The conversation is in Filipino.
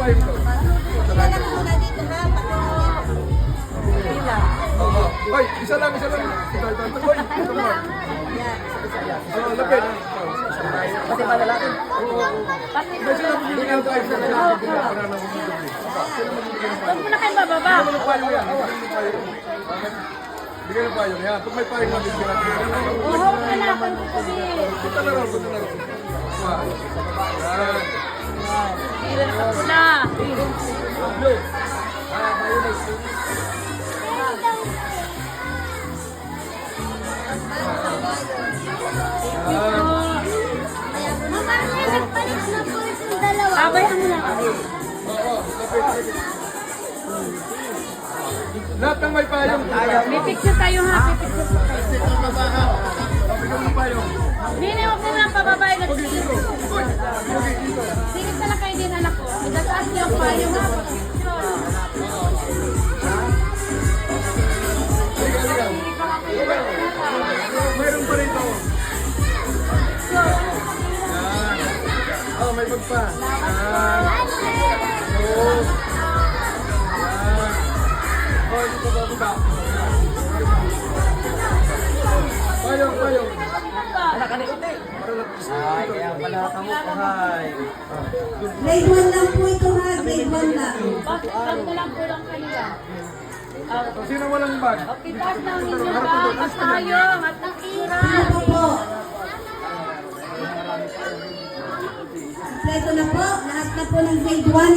payong ko. Isa lang muna dito ha. Pila. Oo. Ay, isa lang. Ito. Ay, ito mo. Lapit. Kasi ba lalaki? Hindi sila magbibigyan ng payong. Sila magbibigyan ng Huwag mo na kayo bababa. Bigyan ng payong yan. Bigyan ng payong yan. Pag may payong na, bigyan natin. Uhok na na ako ng sabi. Punta na raw. Yan. Hindi na ako na. Blue. Sabayan mo na. Oo. Lapit. Lahat ng may payong. May picture tayo ha. May picture tayo. Bigyan ng payong. Bini, huwag mo lang pababae na dito. Sige pala kayo din anak ko. Idataas niyo ang payo ha. Mayroon pa rito. May bag pa. Dito ba? Payong. Anak ka ni Uti. Ay, kaya pala kamo kahay. Grade 1 lang po ito ha. Grade 1 lang. Bakit na lang po lang kanila? Sino walang bag? Okay, taas na ang inyong bag. At tayo. At nakira. Ito po. Kompleto na po. Lahat na po ng grade 1.